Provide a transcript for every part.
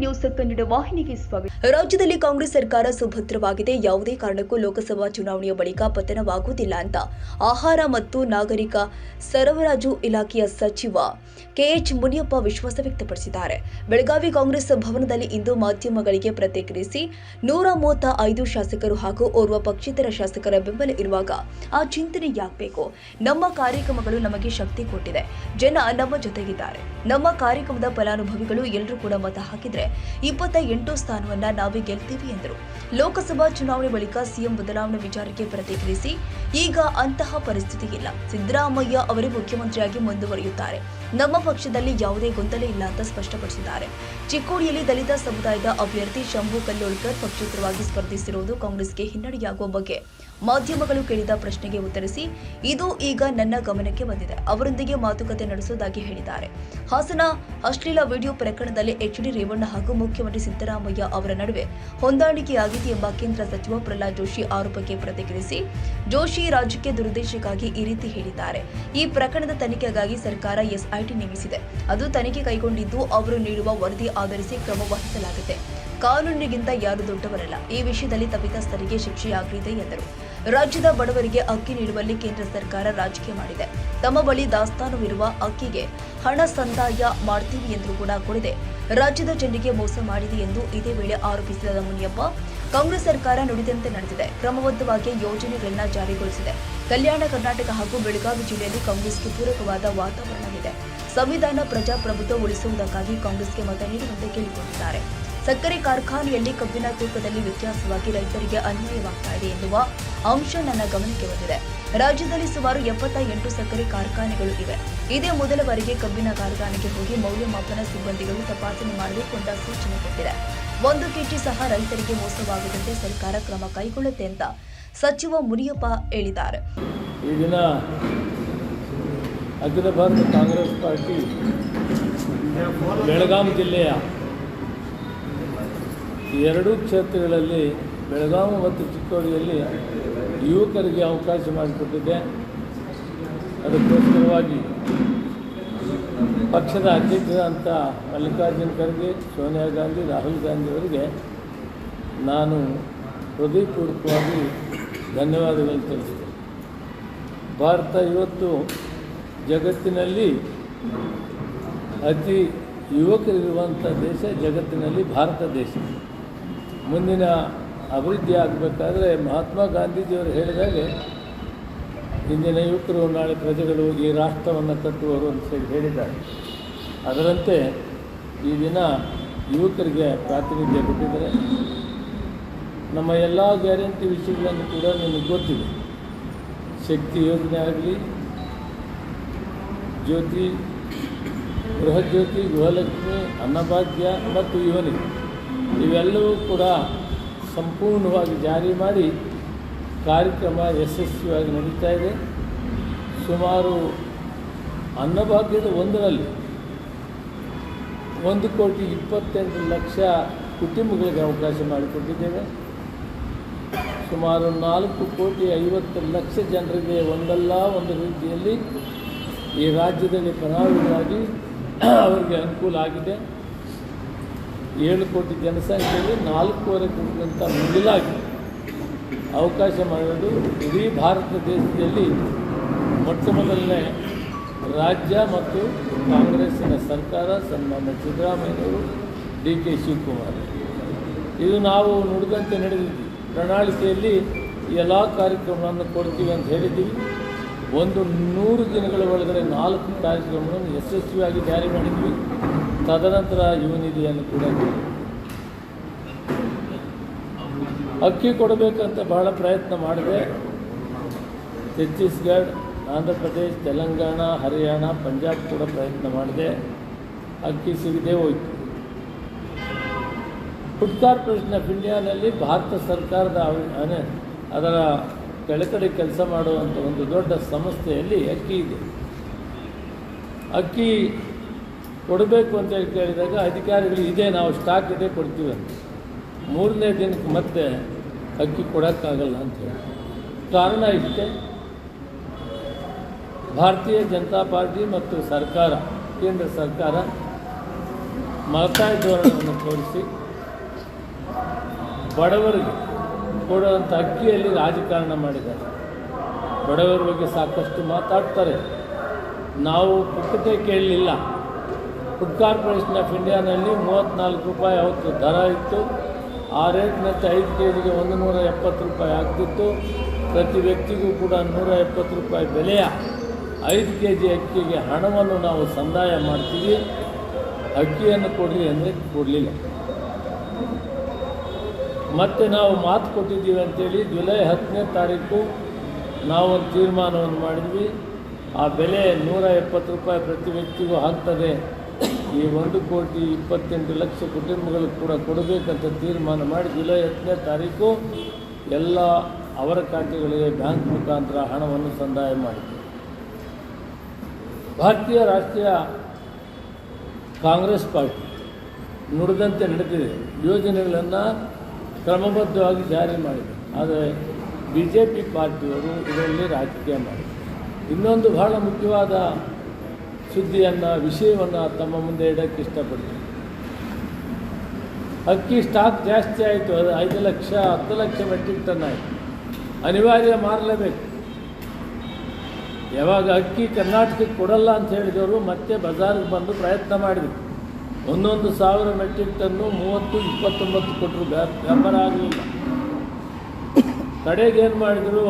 News Kannada ವಾಹಿನಿಗೆ ಸ್ವಾಗತ. ರಾಜ್ಯದಲ್ಲಿ ಕಾಂಗ್ರೆಸ್ ಸರ್ಕಾರ ಸುಭದ್ರವಾಗಿದೆ. ಯಾವುದೇ ಕಾರಣಕ್ಕೂ ಲೋಕಸಭಾ ಚುನಾವಣೆಯ ಬಳಿಕ ಪತನವಾಗುವುದಿಲ್ಲ ಅಂತ ಆಹಾರ ಮತ್ತು ನಾಗರಿಕ ಸರಬರಾಜು ಇಲಾಖೆಯ ಸಚಿವ ಕೆಎಚ್ ಮುನಿಯಪ್ಪ ವಿಶ್ವಾಸ ವ್ಯಕ್ತಪಡಿಸಿದ್ದಾರೆ. ಬೆಳಗಾವಿ ಕಾಂಗ್ರೆಸ್ ಭವನದಲ್ಲಿ ಇಂದು ಮಾಧ್ಯಮಗಳಿಗೆ ಪ್ರತಿಕ್ರಿಯಿಸಿ 135 ಶಾಸಕರು ಹಾಗೂ ಓರ್ವ ಪಕ್ಷೇತರ ಶಾಸಕರ ಬೆಂಬಲ ಇರುವಾಗ ಆ ಚಿಂತನೆ ಯಾಕಬೇಕು? ನಮ್ಮ ಕಾರ್ಯಕ್ರಮಗಳು ನಮಗೆ ಶಕ್ತಿ ಕೊಟ್ಟಿದೆ. ಜನ ನಮ್ಮ ಜೊತೆಗಿದ್ದಾರೆ. ನಮ್ಮ ಕಾರ್ಯಕ್ರಮದ ಫಲಾನುಭವಿಗಳು ಎಲ್ಲರೂ ಕೂಡ ಮತ ಹಾಕಿದ್ರೆ 28 ಸ್ಥಾನವನ್ನ ನಾವೇ ಗೆಲ್ತೀವಿ ಎಂದರು. ಲೋಕಸಭಾ ಚುನಾವಣೆ ಬಳಿಕ ಸಿಎಂ ಬದಲಾವಣೆ ವಿಚಾರಕ್ಕೆ ಪ್ರತಿಕ್ರಿಯಿಸಿ, ಈಗ ಅಂತಹ ಪರಿಸ್ಥಿತಿ ಇಲ್ಲ. ಸಿದ್ದರಾಮಯ್ಯ ಅವರೇ ಮುಖ್ಯಮಂತ್ರಿಯಾಗಿ ಮುಂದುವರಿಯುತ್ತಾರೆ. ನಮ್ಮ ಪಕ್ಷದಲ್ಲಿ ಯಾವುದೇ ಗೊಂದಲ ಇಲ್ಲ ಅಂತ ಸ್ಪಷ್ಟಪಡಿಸಿದ್ದಾರೆ. ಚಿಕ್ಕೋಡಿಯಲ್ಲಿ ದಲಿತ ಸಮುದಾಯದ ಅಭ್ಯರ್ಥಿ ಶಂಭು ಕಲ್ಲೋಳ್ಕರ್ ಪಕ್ಷೇತರವಾಗಿ ಸ್ಪರ್ಧಿಸಿರುವುದು ಕಾಂಗ್ರೆಸ್ಗೆ ಹಿನ್ನಡೆಯಾಗುವ ಬಗ್ಗೆ ಮಾಧ್ಯಮಗಳು ಕೇಳಿದ ಪ್ರಶ್ನೆಗೆ ಉತ್ತರಿಸಿ, ಇದು ಈಗ ನನ್ನ ಗಮನಕ್ಕೆ ಬಂದಿದೆ. ಅವರೊಂದಿಗೆ ಮಾತುಕತೆ ನಡೆಸುವುದಾಗಿ ಹೇಳಿದ್ದಾರೆ. ಹಾಸನ ಅಶ್ಲೀಲ ವಿಡಿಯೋ ಪ್ರಕರಣದಲ್ಲಿ ಎಚ್ಡಿ ರೇವಣ್ಣ ಹಾಗೂ ಮುಖ್ಯಮಂತ್ರಿ ಸಿದ್ದರಾಮಯ್ಯ ಅವರ ನಡುವೆ ಹೊಂದಾಣಿಕೆಯಾಗಿದೆ ಎಂಬ ಕೇಂದ್ರ ಸಚಿವ ಪ್ರಹ್ಲಾದ್ ಜೋಶಿ ಆರೋಪಕ್ಕೆ ಪ್ರತಿಕ್ರಿಯಿಸಿ, ಜೋಶಿ ರಾಜ್ಯಕ್ಕೆ ದುರುದ್ದೇಶಕ್ಕಾಗಿ ಈ ರೀತಿ ಹೇಳಿದ್ದಾರೆ. ಈ ಪ್ರಕರಣದ ತನಿಖೆಗಾಗಿ ಸರ್ಕಾರ ಎಸ್ಐಟಿ ನೇಮಿಸಿದೆ. ಅದು ತನಿಖೆ ಕೈಗೊಂಡಿದ್ದು ಅವರು ನೀಡುವ ವರದಿ ಆಧರಿಸಿ ಕ್ರಮ ವಹಿಸಲಾಗಿದೆ. ಕಾನೂನಿಗಿಂತ ಯಾರು ದೊಡ್ಡವರಲ್ಲ. ಈ ವಿಷಯದಲ್ಲಿ ತಪ್ಪಿತಸ್ಥರಿಗೆ ಶಿಕ್ಷೆಯಾಗಲಿದೆ ಎಂದರು. ರಾಜ್ಯದ ಬಡವರಿಗೆ ಅಕ್ಕಿ ನೀಡುವಲ್ಲಿ ಕೇಂದ್ರ ಸರ್ಕಾರ ರಾಜಕೀಯ ಮಾಡಿದೆ. ತಮ್ಮ ಬಳಿ ದಾಸ್ತಾನುವಿರುವ ಅಕ್ಕಿಗೆ ಹಣ ಸಂದಾಯ ಮಾಡ್ತೀವಿ ಎಂದು ಕೂಡ ಕೊಡದೆ ರಾಜ್ಯದ ಜನರಿಗೆ ಮೋಸ ಮಾಡಿದೆ ಎಂದು ಇದೇ ವೇಳೆ ಆರೋಪಿಸಿದ ಮುನಿಯಪ್ಪ, ಕಾಂಗ್ರೆಸ್ ಸರ್ಕಾರ ನುಡಿದಂತೆ ನಡೆದಿದೆ. ಕ್ರಮಬದ್ಧವಾಗಿ ಯೋಜನೆಗಳನ್ನು ಜಾರಿಗೊಳಿಸಿದೆ. ಕಲ್ಯಾಣ ಕರ್ನಾಟಕ ಹಾಗೂ ಬೆಳಗಾವಿ ಜಿಲ್ಲೆಯಲ್ಲಿ ಕಾಂಗ್ರೆಸ್ಗೆ ಪೂರಕವಾದ ವಾತಾವರಣವಿದೆ. ಸಂವಿಧಾನ ಪ್ರಜಾಪ್ರಭುತ್ವ ಉಳಿಸುವುದಕ್ಕಾಗಿ ಕಾಂಗ್ರೆಸ್ಗೆ ಮತ ನೀಡುವಂತೆ ಕೇಳಿಕೊಂಡಿದ್ದಾರೆ. ಸಕ್ಕರೆ ಕಾರ್ಖಾನೆಯಲ್ಲಿ ಕಬ್ಬಿನ ತೂಕದಲ್ಲಿ ವ್ಯತ್ಯಾಸವಾಗಿ ರೈತರಿಗೆ ಅನ್ಯಾಯವಾಗ್ತಾ ಇದೆ ಎನ್ನುವ ಅಂಶ ನನ್ನ ಗಮನಕ್ಕೆ ಬಂದಿದೆ. ರಾಜ್ಯದಲ್ಲಿ ಸುಮಾರು 78 ಸಕ್ಕರೆ ಕಾರ್ಖಾನೆಗಳು ಇವೆ. ಇದೇ ಮೊದಲ ಬಾರಿಗೆ ಕಬ್ಬಿನ ಕಾರ್ಖಾನೆಗೆ ಹೋಗಿ ಮೌಲ್ಯಮಾಪನ ಸಿಬ್ಬಂದಿಗಳು ತಪಾಸಣೆ ಮಾಡಬೇಕು ಅಂತ ಸೂಚನೆ ಕೊಟ್ಟಿದೆ. 1 ಕೆಜಿ ಸಹ ರೈತರಿಗೆ ಮೋಸವಾಗದಂತೆ ಸರ್ಕಾರ ಕ್ರಮ ಕೈಗೊಳ್ಳುತ್ತೆ ಅಂತ ಸಚಿವ ಮುನಿಯಪ್ಪ ಹೇಳಿದ್ದಾರೆ. ಈ ದಿನ ಅಖಿಲ ಭಾರತ ಕಾಂಗ್ರೆಸ್ ಪಾರ್ಟಿ ಬೆಳಗಾವಿ ಜಿಲ್ಲೆಯ 2 ಕ್ಷೇತ್ರಗಳಲ್ಲಿ ಬೆಳಗಾವಿ ಮತ್ತು ಚಿಕ್ಕೋಡಿಯಲ್ಲಿ ಯುವಕರಿಗೆ ಅವಕಾಶ ಮಾಡಿಕೊಟ್ಟಿದೆ. ಅದಕ್ಕೋಸ್ಕರವಾಗಿ ಪಕ್ಷದ ಅಧ್ಯಕ್ಷರಂತ ಮಲ್ಲಿಕಾರ್ಜುನ ಖರ್ಗೆ, ಸೋನಿಯಾ ಗಾಂಧಿ, ರಾಹುಲ್ ಗಾಂಧಿಯವರಿಗೆ ನಾನು ಹೃದಯಪೂರ್ವಕವಾಗಿ ಧನ್ಯವಾದಗಳನ್ನು ತಿಳಿಸ್ತೇನೆ. ಭಾರತ ಇವತ್ತು ಜಗತ್ತಿನಲ್ಲಿ ಅತಿ ಯುವಕರಿರುವಂಥ ದೇಶ, ಜಗತ್ತಿನಲ್ಲಿ ಭಾರತ ದೇಶ. ಮುಂದಿನ ಅಭಿವೃದ್ಧಿ ಆಗಬೇಕಾದ್ರೆ ಮಹಾತ್ಮ ಗಾಂಧೀಜಿಯವರು ಹೇಳಿದಾಗೆ ಇಂದಿನ ಯುವಕರು ನಾಳೆ ಪ್ರಜೆಗಳು ಈ ರಾಷ್ಟ್ರವನ್ನು ಕಟ್ಟುವರು ಅಂತ ಹೇಳಿದ್ದಾರೆ. ಅದರಂತೆ ಈ ದಿನ ಯುವಕರಿಗೆ ಪ್ರಾತಿನಿಧ್ಯ ಕೊಟ್ಟಿದ್ದಾರೆ. ನಮ್ಮ ಎಲ್ಲ ಗ್ಯಾರಂಟಿ ವಿಷಯಗಳನ್ನು ಕೂಡ ನಿಮಗೆ ಗೊತ್ತಿದೆ. ಶಕ್ತಿ ಯೋಜನೆ ಆಗಲಿ, ಜ್ಯೋತಿ, ಗೃಹಜ್ಯೋತಿ, ಗೃಹಲಕ್ಷ್ಮಿ, ಅನ್ನಭಾಗ್ಯ ಮತ್ತು ಯುವನಿಧಿ ಇವೆಲ್ಲವೂ ಕೂಡ ಸಂಪೂರ್ಣವಾಗಿ ಜಾರಿ ಮಾಡಿ ಕಾರ್ಯಕ್ರಮ ಯಶಸ್ವಿಯಾಗಿ ನಡೀತಾ ಇದೆ. ಸುಮಾರು ಅನ್ನಭಾಗ್ಯದ ಒಂದರಲ್ಲಿ 1,28,00,000 ಕುಟುಂಬಗಳಿಗೆ ಅವಕಾಶ ಮಾಡಿಕೊಟ್ಟಿದ್ದೇವೆ. ಸುಮಾರು 4,50,00,000 ಜನರಿಗೆ ಒಂದಲ್ಲ ಒಂದು ರೀತಿಯಲ್ಲಿ ಈ ರಾಜ್ಯದಲ್ಲಿ ಫಲಾನುಭವಿಯಾಗಿ ಅವರಿಗೆ ಅನುಕೂಲ ಆಗಿದೆ. 7 ಕೋಟಿ ಜನಸಂಖ್ಯೆಯಲ್ಲಿ 4.25 ಕೋಟಿಗಿಂತ ಮಿಗಿಲಾಗಿ ಅವಕಾಶ ಮಾಡೋದು ಇಡೀ ಭಾರತ ದೇಶದಲ್ಲಿ ಮೊಟ್ಟ ಮೊದಲನೇ ರಾಜ್ಯ ಮತ್ತು ಕಾಂಗ್ರೆಸ್ಸಿನ ಸರ್ಕಾರ, ಸನ್ಮಾನ್ಯ ಸಿದ್ದರಾಮಯ್ಯನವರು, DK ಶಿವಕುಮಾರ್. ಇದು ನಾವು ನುಡಿದಂತೆ ನಡೆದಿದ್ದೀವಿ. ಪ್ರಣಾಳಿಕೆಯಲ್ಲಿ ಎಲ್ಲ ಕಾರ್ಯಕ್ರಮಗಳನ್ನು ಕೊಡ್ತೀವಿ ಅಂತ ಹೇಳಿದ್ದೀವಿ. 100 ದಿನಗಳ ಒಳಗಡೆ 4 ಕಾರ್ಯಕ್ರಮಗಳನ್ನು ಯಶಸ್ವಿಯಾಗಿ ಜಾರಿ ಮಾಡಿದ್ವಿ. ತದನಂತರ ಯುವ ನಿಧಿಯನ್ನು ಕೂಡ ಅಕ್ಕಿ ಕೊಡಬೇಕಂತ ಬಹಳ ಪ್ರಯತ್ನ ಮಾಡಿದೆ. ಛತ್ತೀಸ್ಗಢ, ಆಂಧ್ರ ಪ್ರದೇಶ, ತೆಲಂಗಾಣ, ಹರಿಯಾಣ, ಪಂಜಾಬ್ ಕೂಡ ಪ್ರಯತ್ನ ಮಾಡಿದೆ. ಅಕ್ಕಿ ಸಿಗದೆ ಹೋಯಿತು. ಫುಡ್ ಕಾರ್ಪೊರೇಷನ್ ಆಫ್ ಇಂಡಿಯಾನಲ್ಲಿ ಭಾರತ ಸರ್ಕಾರದ ಅದರ ಕೆಳಗಡೆ ಕೆಲಸ ಮಾಡುವಂಥ ಒಂದು ದೊಡ್ಡ ಸಂಸ್ಥೆಯಲ್ಲಿ ಅಕ್ಕಿ ಇದೆ. ಅಕ್ಕಿ ಕೊಡಬೇಕು ಅಂತ ಕೇಳಿದಾಗ ಅಧಿಕಾರಿಗಳು ಇದೆ, ನಾವು ಸ್ಟಾಕ್ ಇದೆ, ಕೊಡ್ತೀವಿ ಅಂತ. 3ನೇ ದಿನಕ್ಕೆ ಮತ್ತೆ ಅಕ್ಕಿ ಕೊಡೋಕ್ಕಾಗಲ್ಲ ಅಂತೇಳಿ ಕಾರಣ ಇಷ್ಟೇ. ಭಾರತೀಯ ಜನತಾ ಪಾರ್ಟಿ ಮತ್ತು ಸರ್ಕಾರ, ಕೇಂದ್ರ ಸರ್ಕಾರ ಮಲತಾಯಿ ಧೋರಣೆಯನ್ನು ತೋರಿಸಿ ಬಡವರಿಗೆ ಕೊಡುವಂಥ ಅಕ್ಕಿಯಲ್ಲಿ ರಾಜಕಾರಣ ಮಾಡಿದ್ದಾರೆ. ಬಡವರ ಬಗ್ಗೆ ಸಾಕಷ್ಟು ಮಾತಾಡ್ತಾರೆ. ನಾವು ಪುಕ್ಕಟೆ ಕೇಳಲಿಲ್ಲ. ಫುಡ್ ಕಾರ್ಪೊರೇಷನ್ ಆಫ್ ಇಂಡಿಯಾನಲ್ಲಿ 34 ರೂಪಾಯಿ ಅವತ್ತು ದರ ಇತ್ತು. ಆ ರೇಟ್ನಂತೆ 5 ಕೆಜಿಗೆ 170 ರೂಪಾಯಿ ಆಗ್ತಿತ್ತು. ಪ್ರತಿ ವ್ಯಕ್ತಿಗೂ ಕೂಡ 170 ರೂಪಾಯಿ ಬೆಲೆಯ 5 ಕೆಜಿ ಅಕ್ಕಿಗೆ ಹಣವನ್ನು ನಾವು ಸಂದಾಯ ಮಾಡ್ತೀವಿ. ಅಕ್ಕಿಯನ್ನು ಕೊಡಲಿ ಅಂದರೆ ಕೊಡಲಿಲ್ಲ. ಮತ್ತು ನಾವು ಮಾತು ಕೊಟ್ಟಿದ್ದೀವಿ ಅಂತೇಳಿ ಜುಲೈ 10ನೇ ತಾರೀಕು ನಾವು ಒಂದು ತೀರ್ಮಾನವನ್ನು ಮಾಡಿದ್ವಿ. ಆ ಬೆಲೆ 170 ರೂಪಾಯಿ ಪ್ರತಿ ವ್ಯಕ್ತಿಗೂ ಆಗ್ತದೆ. ಈ 1,28,00,000 ಕುಟುಂಬಗಳಿಗೆ ಕೂಡ ಕೊಡಬೇಕಂತ ತೀರ್ಮಾನ ಮಾಡಿ ಜುಲೈ 10ನೇ ತಾರೀಕು ಎಲ್ಲ ಅವರ ಖಾತೆಗಳಿಗೆ ಬ್ಯಾಂಕ್ ಮುಖಾಂತರ ಹಣವನ್ನು ಸಂದಾಯ ಮಾಡಿದ್ವಿ. ಭಾರತೀಯ ರಾಷ್ಟ್ರೀಯ ಕಾಂಗ್ರೆಸ್ ಪಾರ್ಟಿ ನುಡಿದಂತೆ ನಡೆದಿದೆ. ಯೋಜನೆಗಳನ್ನು ಕ್ರಮಬದ್ಧವಾಗಿ ಜಾರಿ ಮಾಡಿದೆ. ಆದರೆ BJP ಪಾರ್ಟಿಯವರು ಇದರಲ್ಲಿ ರಾಜಕೀಯ ಮಾಡಿದರು. ಇನ್ನೊಂದು ಬಹಳ ಮುಖ್ಯವಾದ ಸುದ್ದಿಯನ್ನು ವಿಷಯವನ್ನು ತಮ್ಮ ಮುಂದೆ ಇಡೋಕ್ಕೆ ಇಷ್ಟಪಡ್ತೀನಿ. ಅಕ್ಕಿ ಸ್ಟಾಕ್ ಜಾಸ್ತಿ ಆಯಿತು. ಅದು 5 ಲಕ್ಷ 10 ಲಕ್ಷ ಮೆಟ್ರಿಕ್ ಟನ್ ಆಯಿತು. ಅನಿವಾರ್ಯ ಮಾರಲೇಬೇಕು. ಯಾವಾಗ ಅಕ್ಕಿ ಕರ್ನಾಟಕಕ್ಕೆ ಕೊಡಲ್ಲ ಅಂತ ಹೇಳಿದವರು ಮತ್ತೆ ಬಜಾರಿಗೆ ಬಂದು ಪ್ರಯತ್ನ ಮಾಡಿದರು. 1,000 ಮೆಟ್ರಿಕ್ ಟನ್ನು 30-29 ಕೊಟ್ಟರು, ವ್ಯಾಪಾರ ಆಗಲಿಲ್ಲ. ಕಡೆಗೆ ಏನು ಮಾಡಿದರು,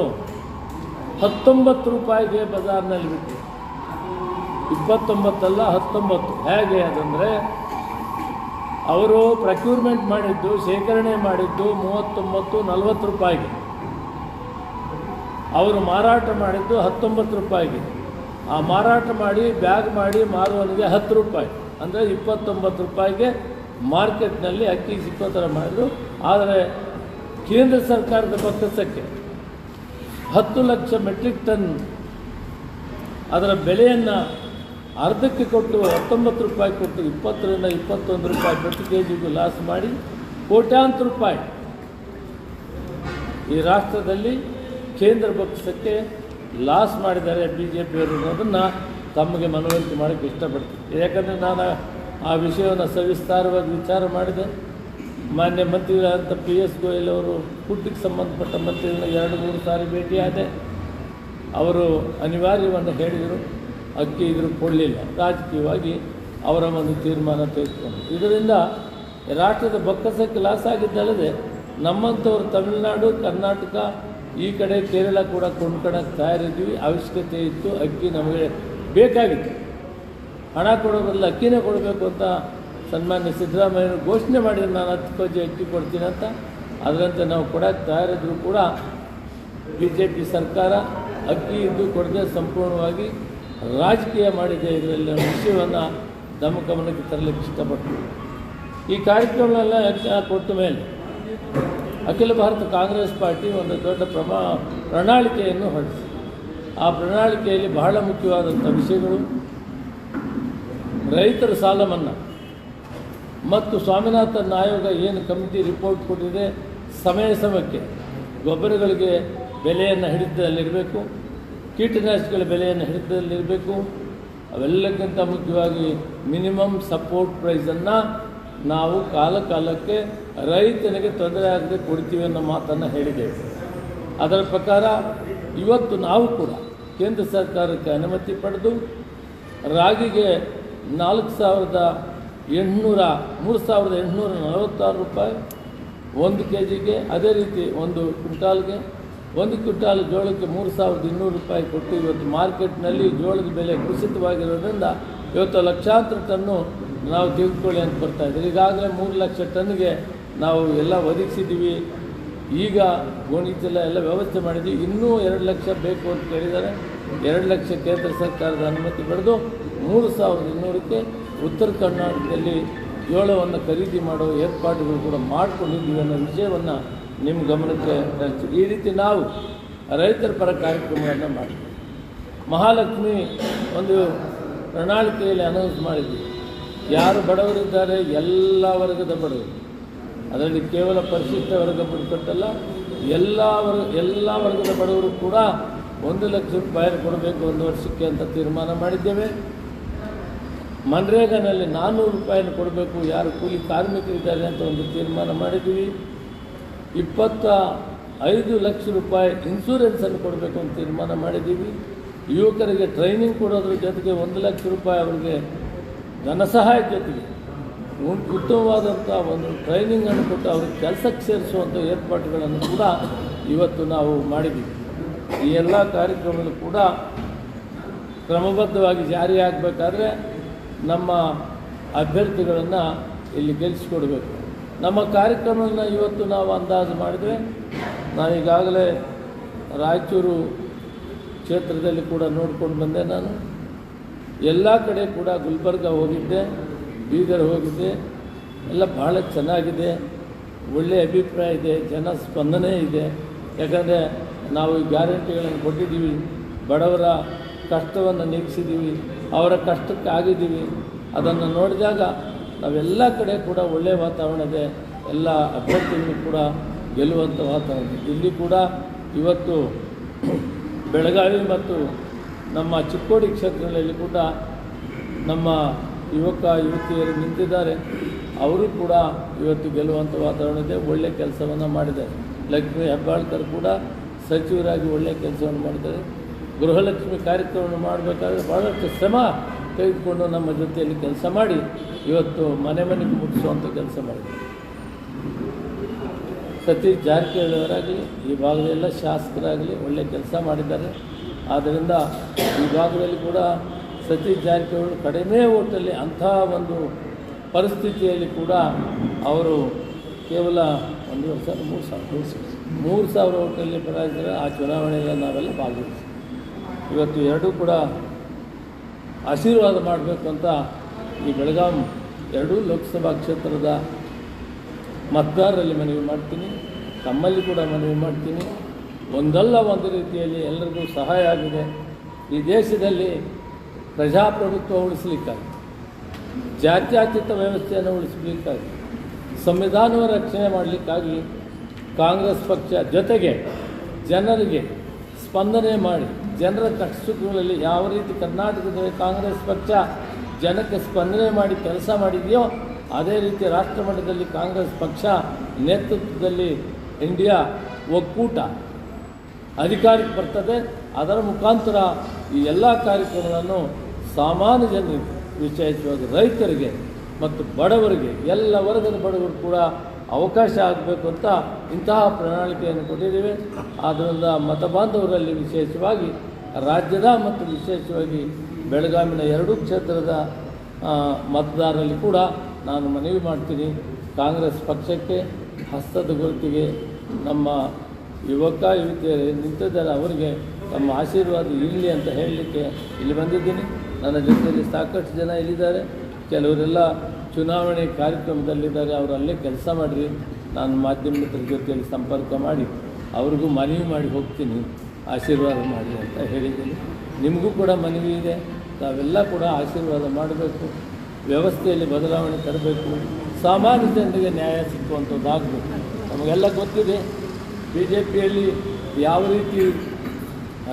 19 ರೂಪಾಯಿಗೆ ಬಜಾರ್ನಲ್ಲಿ ಬಿಟ್ಟರು. 29 ಅಲ್ಲ 19. ಹೇಗೆ ಅದಂದರೆ ಅವರು ಪ್ರಕ್ಯೂರ್ಮೆಂಟ್ ಮಾಡಿದ್ದು, ಶೇಖರಣೆ ಮಾಡಿದ್ದು 39-40 ರೂಪಾಯಿಗೆ. ಅವರು ಮಾರಾಟ ಮಾಡಿದ್ದು 19 ರೂಪಾಯಿಗೆ. ಆ ಮಾರಾಟ ಮಾಡಿ ಬ್ಯಾಗ್ ಮಾಡಿ ಮಾರುವವನಿಗೆ 10 ರೂಪಾಯಿ, ಅಂದರೆ 29 ರೂಪಾಯಿಗೆ ಮಾರ್ಕೆಟ್ನಲ್ಲಿ ಅಕ್ಕಿ ಸಿಕ್ಕೋ ಥರ ಮಾಡಿದರು. ಆದರೆ ಕೇಂದ್ರ ಸರ್ಕಾರದ ಬೊಕ್ಕಸಕ್ಕೆ 10 ಲಕ್ಷ ಮೆಟ್ರಿಕ್ ಟನ್ ಅದರ ಬೆಲೆಯನ್ನು ಅರ್ಧಕ್ಕೆ ಕೊಟ್ಟು 19 ರೂಪಾಯಿ ಕೊಟ್ಟು 20ರಿಂದ 21 ರೂಪಾಯಿ ಪ್ರತಿ ಕೆಜಿಗೂ ಲಾಸ್ ಮಾಡಿ ಕೋಟ್ಯಾಂತರ ರೂಪಾಯಿ ಈ ರಾಷ್ಟ್ರದಲ್ಲಿ ಕೇಂದ್ರ ಬೊಕ್ಕಸಕ್ಕೆ ಲಾಸ್ ಮಾಡಿದ್ದಾರೆ BJPಯವರು ಅನ್ನೋದನ್ನು ತಮಗೆ ಮನವರಿಕೆ ಮಾಡೋಕ್ಕೆ ಇಷ್ಟಪಡ್ತೀನಿ. ಯಾಕಂದರೆ ನಾನು ಆ ವಿಷಯವನ್ನು ಸವಿಸ್ತಾರವಾಗಿ ವಿಚಾರ ಮಾಡಿದೆ. ಮಾನ್ಯ ಮಂತ್ರಿಗಳಾದಂಥ PS ಗೋಯಲ್ ಅವರು ಫುಡ್ಗೆ ಸಂಬಂಧಪಟ್ಟ ಮಂತ್ರಿಗಳನ್ನ 2-3 ಸಾರಿ ಭೇಟಿಯಾದೆ. ಅವರು ಅನಿವಾರ್ಯವನ್ನು ಹೇಳಿದರು, ಅಕ್ಕಿ ಇದ್ರೂ ಕೊಡಲಿಲ್ಲ. ರಾಜಕೀಯವಾಗಿ ಅವರ ಒಂದು ತೀರ್ಮಾನ ತೆಗೆದುಕೊಂಡು ಇದರಿಂದ ರಾಷ್ಟ್ರದ ಬೊಕ್ಕಸಕ್ಕೆ ಲಾಸ್ ಆಗಿದ್ದಲ್ಲದೆ ನಮ್ಮಂಥವ್ರು ತಮಿಳುನಾಡು, ಕರ್ನಾಟಕ, ಈ ಕಡೆ ಕೇರಳ ಕೂಡ ಕೊಂಡ್ಕೊಳ್ಳೋಕ್ಕೆ ತಯಾರಿದ್ವಿ. ಅವಶ್ಯಕತೆ ಇತ್ತು. ಅಕ್ಕಿ ನಮಗೆ ಬೇಕಾಗಿತ್ತು. ಹಣ ಕೊಡೋ ಬದಲು ಅಕ್ಕಿನೇ ಕೊಡಬೇಕು ಅಂತ ಸನ್ಮಾನ್ಯ ಸಿದ್ದರಾಮಯ್ಯರು ಘೋಷಣೆ ಮಾಡಿದ್ರು, ನಾನು 10 ಕೆಜಿ ಅಕ್ಕಿ ಕೊಡ್ತೀನಿ ಅಂತ. ಅದರಂತೆ ನಾವು ಕೊಡೋಕ್ಕೆ ತಯಾರಿದ್ರು ಕೂಡ BJP ಸರ್ಕಾರ ಅಕ್ಕಿ ಇದ್ದು ಕೊಡದೆ ಸಂಪೂರ್ಣವಾಗಿ ರಾಜಕೀಯ ಮಾಡಿದೆ. ಇದರಲ್ಲಿ ವಿಷಯವನ್ನು ನಮ್ಮ ಗಮನಕ್ಕೆ ತರಲಿಕ್ಕೆ ಇಷ್ಟಪಡ್ತೀವಿ. ಈ ಕಾರ್ಯಕ್ರಮಗಳೆಲ್ಲ ಕೊಟ್ಟ ಮೇಲೆ ಅಖಿಲ ಭಾರತ ಕಾಂಗ್ರೆಸ್ ಪಾರ್ಟಿ ಒಂದು ದೊಡ್ಡ ಪ್ರಣಾಳಿಕೆಯನ್ನು ಹೊರಡಿಸಿ, ಆ ಪ್ರಣಾಳಿಕೆಯಲ್ಲಿ ಬಹಳ ಮುಖ್ಯವಾದಂಥ ವಿಷಯಗಳು ರೈತರ ಸಾಲ ಮನ್ನಾ ಮತ್ತು ಸ್ವಾಮಿನಾಥನ್ ಆಯೋಗ ಏನು ಕಮಿಟಿ ರಿಪೋರ್ಟ್ ಕೊಟ್ಟಿದೆ, ಸಮಯಕ್ಕೆ ಗೊಬ್ಬರಗಳಿಗೆ ಬೆಲೆಯನ್ನು ಹಿಡಿತದಲ್ಲಿರಬೇಕು, ಕೀಟನಾಶಕಗಳ ಬೆಲೆಯನ್ನು ಹಿಡಿತದಲ್ಲಿರಬೇಕು. ಅವೆಲ್ಲಕ್ಕಿಂತ ಮುಖ್ಯವಾಗಿ ಮಿನಿಮಮ್ ಸಪೋರ್ಟ್ ಪ್ರೈಸನ್ನು ನಾವು ಕಾಲಕ್ಕೆ ರೈತನಿಗೆ ತೊಂದರೆ ಆಗದೆ ಕೊಡ್ತೀವಿ ಅನ್ನೋ ಮಾತನ್ನು ಹೇಳಿದ್ದೇವೆ. ಅದರ ಪ್ರಕಾರ ಇವತ್ತು ನಾವು ಕೂಡ ಕೇಂದ್ರ ಸರ್ಕಾರಕ್ಕೆ ಅನುಮತಿ ಪಡೆದು ರಾಗಿಗೆ 3,846 ರೂಪಾಯಿ 1 ಕೆಜಿಗೆ, ಅದೇ ರೀತಿ 1 ಕ್ವಿಂಟಾಲ್ಗೆ, 1 ಕ್ವಿಂಟಾಲ್ ಜೋಳಕ್ಕೆ 3,200 ರೂಪಾಯಿ ಕೊಟ್ಟು ಇವತ್ತು ಮಾರ್ಕೆಟ್ನಲ್ಲಿ ಜೋಳದ ಬೆಲೆ ಕುಸಿತವಾಗಿರೋದ್ರಿಂದ ಇವತ್ತು ಲಕ್ಷಾಂತರ ಟನ್ನು ನಾವು ತೆಗೆದುಕೊಳ್ಳಿ ಅಂತ ಬರ್ತಾಯಿದ್ದೀವಿ. ಈಗಾಗಲೇ 3 ಲಕ್ಷ ಟನ್ಗೆ ನಾವು ಎಲ್ಲ ಒದಗಿಸಿದ್ದೀವಿ. ಈಗ ಗೋಣಿಚೀಲ ಎಲ್ಲ ವ್ಯವಸ್ಥೆ ಮಾಡಿದ್ದೀವಿ. ಇನ್ನೂ 2 ಲಕ್ಷ ಬೇಕು ಅಂತ ಕೇಳಿದ್ದಾರೆ. 2 ಲಕ್ಷ ಕೇಂದ್ರ ಸರ್ಕಾರದ ಅನುಮತಿ ಪಡೆದು 3,200ಕ್ಕೆ ಉತ್ತರ ಕರ್ನಾಟಕದಲ್ಲಿ ಜೋಳವನ್ನು ಖರೀದಿ ಮಾಡೋ ಏರ್ಪಾಡುಗಳು ಕೂಡ ಮಾಡಿಕೊಂಡಿದ್ದೀವಿ ಅನ್ನೋ ವಿಷಯವನ್ನು ನಿಮ್ಮ ಗಮನಕ್ಕೆ ತರ್ತೀವಿ. ಈ ರೀತಿ ನಾವು ರೈತರ ಪರ ಕಾರ್ಯಕ್ರಮಗಳನ್ನು ಮಾಡ್ತೀವಿ. ಮಹಾಲಕ್ಷ್ಮಿ ಒಂದು ಪ್ರಣಾಳಿಕೆಯಲ್ಲಿ ಅನೌನ್ಸ್ ಮಾಡಿದ್ವಿ. ಯಾರು ಬಡವರಿದ್ದಾರೆ ಎಲ್ಲ ವರ್ಗದ ಬಡವರು, ಅದರಲ್ಲಿ ಕೇವಲ ಪರಿಶಿಷ್ಟ ವರ್ಗ ಬಿಟ್ಟಲ್ಲ, ಎಲ್ಲ ವರ್ಗದ ಬಡವರು ಕೂಡ 1 ಲಕ್ಷ ರೂಪಾಯಿ ಕೊಡಬೇಕು 1 ವರ್ಷಕ್ಕೆ ಅಂತ ತೀರ್ಮಾನ ಮಾಡಿದ್ದೇವೆ. ಮನ್ರೇಗಾನಲ್ಲಿ 400 ರೂಪಾಯಿನ ಕೊಡಬೇಕು, ಯಾರು ಕೂಲಿ ಕಾರ್ಮಿಕರಿದ್ದಾರೆ ಅಂತ ಒಂದು ತೀರ್ಮಾನ ಮಾಡಿದ್ದೀವಿ. 25 ಲಕ್ಷ ರೂಪಾಯಿ ಇನ್ಶೂರೆನ್ಸನ್ನು ಕೊಡಬೇಕು ಅಂತ ತೀರ್ಮಾನ ಮಾಡಿದ್ದೀವಿ. ಯುವಕರಿಗೆ ಟ್ರೈನಿಂಗ್ ಕೊಡೋದ್ರ ಜೊತೆಗೆ 1 ಲಕ್ಷ ರೂಪಾಯಿ ಅವರಿಗೆ ಧನ ಸಹಾಯ ಜೊತೆಗೆ ಉತ್ತಮವಾದಂಥ ಒಂದು ಟ್ರೈನಿಂಗನ್ನು ಕೊಟ್ಟು ಅವ್ರಿಗೆ ಕೆಲಸಕ್ಕೆ ಸೇರಿಸುವಂಥ ಏರ್ಪಾಡುಗಳನ್ನು ಕೂಡ ಇವತ್ತು ನಾವು ಮಾಡಿದ್ದೀವಿ. ಈ ಎಲ್ಲ ಕಾರ್ಯಕ್ರಮಗಳು ಕೂಡ ಕ್ರಮಬದ್ಧವಾಗಿ ಜಾರಿಯಾಗಬೇಕಾದ್ರೆ ನಮ್ಮ ಅಭ್ಯರ್ಥಿಗಳನ್ನು ಇಲ್ಲಿ ಗೆಲ್ಲಿಸಿಕೊಡ್ಬೇಕು. ನಮ್ಮ ಕಾರ್ಯಕ್ರಮವನ್ನು ಇವತ್ತು ನಾವು ಅಂದಾಜು ಮಾಡಿದರೆ, ನಾನು ಈಗಾಗಲೇ ರಾಯಚೂರು ಕ್ಷೇತ್ರದಲ್ಲಿ ಕೂಡ ನೋಡ್ಕೊಂಡು ಬಂದೆ. ನಾನು ಎಲ್ಲ ಕಡೆ ಕೂಡ ಗುಲ್ಬರ್ಗ ಹೋಗಿದ್ದೆ, ಬೀದರ್ ಹೋಗಿದ್ದೆ, ಎಲ್ಲ ಭಾಳ ಚೆನ್ನಾಗಿದೆ, ಒಳ್ಳೆಯ ಅಭಿಪ್ರಾಯ ಇದೆ, ಜನ ಸ್ಪಂದನೆ ಇದೆ. ಯಾಕಂದರೆ ನಾವು ಈ ಗ್ಯಾರಂಟಿಗಳನ್ನು ಕೊಟ್ಟಿದ್ದೀವಿ, ಬಡವರ ಕಷ್ಟವನ್ನು ನೀಗಿಸಿದ್ದೀವಿ, ಅವರ ಕಷ್ಟಕ್ಕೆ ಆಗಿದ್ದೀವಿ. ಅದನ್ನು ನೋಡಿದಾಗ ನಾವೆಲ್ಲ ಕಡೆ ಕೂಡ ಒಳ್ಳೆಯ ವಾತಾವರಣ ಇದೆ, ಎಲ್ಲ ಅಭ್ಯರ್ಥಿಗಳು ಕೂಡ ಗೆಲ್ಲುವಂಥ ವಾತಾವರಣ. ಇಲ್ಲಿ ಕೂಡ ಇವತ್ತು ಬೆಳಗಾವಿ ಮತ್ತು ನಮ್ಮ ಚಿಕ್ಕೋಡಿ ಕ್ಷೇತ್ರಗಳಲ್ಲಿ ಕೂಡ ನಮ್ಮ ಯುವಕ ಯುವತಿಯರು ನಿಂತಿದ್ದಾರೆ. ಅವರು ಕೂಡ ಇವತ್ತು ಗೆಲ್ಲುವಂಥ ವಾತಾವರಣ ಇದೆ, ಒಳ್ಳೆಯ ಕೆಲಸವನ್ನು ಮಾಡಿದ್ದಾರೆ. ಲಕ್ಷ್ಮೀ ಹೆಬ್ಬಾಳ್ಕರ್ ಕೂಡ ಸಚಿವರಾಗಿ ಒಳ್ಳೆಯ ಕೆಲಸವನ್ನು ಮಾಡಿದ್ದಾರೆ. ಗೃಹಲಕ್ಷ್ಮಿ ಕಾರ್ಯಕ್ರಮವನ್ನು ಮಾಡಬೇಕಾದ್ರೆ ಭಾಳಷ್ಟು ಶ್ರಮ ತೆಗೆದುಕೊಂಡು ನಮ್ಮ ಜೊತೆಯಲ್ಲಿ ಕೆಲಸ ಮಾಡಿ ಇವತ್ತು ಮನೆ ಮನೆಗೆ ಮುಟ್ಟಿಸುವಂಥ ಕೆಲಸ ಮಾಡಿದ್ದಾರೆ. ಸತೀಶ್ ಜಾರಕಿಹೊಳಿ ಅವರಾಗಲಿ, ಈ ಭಾಗದೆಲ್ಲ ಶಾಸಕರಾಗಲಿ ಒಳ್ಳೆಯ ಕೆಲಸ ಮಾಡಿದ್ದಾರೆ. ಆದ್ದರಿಂದ ಈ ಭಾಗದಲ್ಲಿ ಕೂಡ ಸತೀಶ್ ಜಾರಕಿಹೊಳಿ ಕಡಿಮೆ ಓಟಲ್ಲಿ ಅಂಥ ಒಂದು ಪರಿಸ್ಥಿತಿಯಲ್ಲಿ ಕೂಡ ಅವರು ಕೇವಲ 1 ವರ್ಷ 3,000 ಓಟಲ್ಲಿ ಪರಾಜಿತರಾಗಿ ಆ ಚುನಾವಣೆಯಲ್ಲಿ ನಾವೆಲ್ಲ ಭಾಗವಹಿಸಿ ಇವತ್ತು ಎರಡೂ ಕೂಡ ಆಶೀರ್ವಾದ ಮಾಡಬೇಕು ಅಂತ ಈ ಬೆಳಗಾವಿ 2 ಲೋಕಸಭಾ ಕ್ಷೇತ್ರದ ಮತದಾರರಲ್ಲಿ ಮನವಿ ಮಾಡ್ತೀನಿ, ತಮ್ಮಲ್ಲಿ ಕೂಡ ಮನವಿ ಮಾಡ್ತೀನಿ. ಒಂದಲ್ಲ ಒಂದು ರೀತಿಯಲ್ಲಿ ಎಲ್ಲರಿಗೂ ಸಹಾಯ ಆಗಿದೆ. ಈ ದೇಶದಲ್ಲಿ ಪ್ರಜಾಪ್ರಭುತ್ವ ಉಳಿಸಲಿಕ್ಕಾಗಿ, ಜಾತ್ಯತೀತ ವ್ಯವಸ್ಥೆಯನ್ನು ಉಳಿಸಲಿಕ್ಕಾಗಿ, ಸಂವಿಧಾನವ ರಕ್ಷಣೆ ಮಾಡಲಿಕ್ಕಾಗಿ ಕಾಂಗ್ರೆಸ್ ಪಕ್ಷ ಜೊತೆಗೆ ಜನರಿಗೆ ಸ್ಪಂದನೆ ಮಾಡಿ, ಜನರ ಕಷ್ಟಗಳಲ್ಲಿ ಯಾವ ರೀತಿ ಕರ್ನಾಟಕದಲ್ಲಿ ಕಾಂಗ್ರೆಸ್ ಪಕ್ಷ ಜನಕ್ಕೆ ಸ್ಪಂದನೆ ಮಾಡಿ ಕೆಲಸ ಮಾಡಿದೆಯೋ ಅದೇ ರೀತಿ ರಾಷ್ಟ್ರ ಮಟ್ಟದಲ್ಲಿ ಕಾಂಗ್ರೆಸ್ ಪಕ್ಷ ನೇತೃತ್ವದಲ್ಲಿ ಇಂಡಿಯಾ ಒಕ್ಕೂಟ ಅಧಿಕಾರಕ್ಕೆ ಬರ್ತದೆ. ಅದರ ಮುಖಾಂತರ ಈ ಎಲ್ಲ ಕಾರ್ಯಕ್ರಮಗಳನ್ನು ಸಾಮಾನ್ಯ ಜನರಿಗೆ, ವಿಶೇಷವಾಗಿ ರೈತರಿಗೆ ಮತ್ತು ಬಡವರಿಗೆ, ಎಲ್ಲ ವರ್ಗದ ಬಡವರು ಕೂಡ ಅವಕಾಶ ಆಗಬೇಕು ಅಂತ ಇಂತಹ ಪ್ರಣಾಳಿಕೆಯನ್ನು ಕೊಟ್ಟಿದ್ದೇವೆ. ಆದ್ದರಿಂದ ಮತಬಾಂಧವರಲ್ಲಿ ವಿಶೇಷವಾಗಿ ರಾಜ್ಯದ ಮತ್ತು ವಿಶೇಷವಾಗಿ ಬೆಳಗಾವಿನ 2 ಕ್ಷೇತ್ರದ ಮತದಾರರಲ್ಲಿ ಕೂಡ ನಾನು ಮನವಿ ಮಾಡ್ತೀನಿ, ಕಾಂಗ್ರೆಸ್ ಪಕ್ಷಕ್ಕೆ ಹಸ್ತದ ಗುರುತಿಗೆ ನಮ್ಮ ಯುವಕ ಯುವತಿಯರು ನಿಂತಿದ್ದಾರೆ, ಅವರಿಗೆ ತಮ್ಮ ಆಶೀರ್ವಾದ ಇರಲಿ ಅಂತ ಹೇಳಲಿಕ್ಕೆ ಇಲ್ಲಿ ಬಂದಿದ್ದೀನಿ. ನನ್ನ ಜೊತೆಯಲ್ಲಿ ಸಾಕಷ್ಟು ಜನ ಇಲ್ಲಿದ್ದಾರೆ, ಕೆಲವರೆಲ್ಲ ಚುನಾವಣೆ ಕಾರ್ಯಕ್ರಮದಲ್ಲಿದ್ದಾರೆ, ಅವರು ಅಲ್ಲೇ ಕೆಲಸ ಮಾಡಿರಿ. ನಾನು ಮಾಧ್ಯಮದ ಜೊತೆಯಲ್ಲಿ ಸಂಪರ್ಕ ಮಾಡಿ ಅವ್ರಿಗೂ ಮನವಿ ಮಾಡಿ ಹೋಗ್ತೀನಿ, ಆಶೀರ್ವಾದ ಮಾಡಿ ಅಂತ ಹೇಳಿದ್ದೀನಿ. ನಿಮಗೂ ಕೂಡ ಮನವಿ ಇದೆ, ತಾವೆಲ್ಲ ಕೂಡ ಆಶೀರ್ವಾದ ಮಾಡಬೇಕು, ವ್ಯವಸ್ಥೆಯಲ್ಲಿ ಬದಲಾವಣೆ ತರಬೇಕು, ಸಾಮಾನ್ಯ ಜನರಿಗೆ ನ್ಯಾಯ ಸಿಕ್ಕುವಂಥದ್ದಾಗಬೇಕು. ನಮಗೆಲ್ಲ ಗೊತ್ತಿದೆ BJPಯಲ್ಲಿ ಯಾವ ರೀತಿ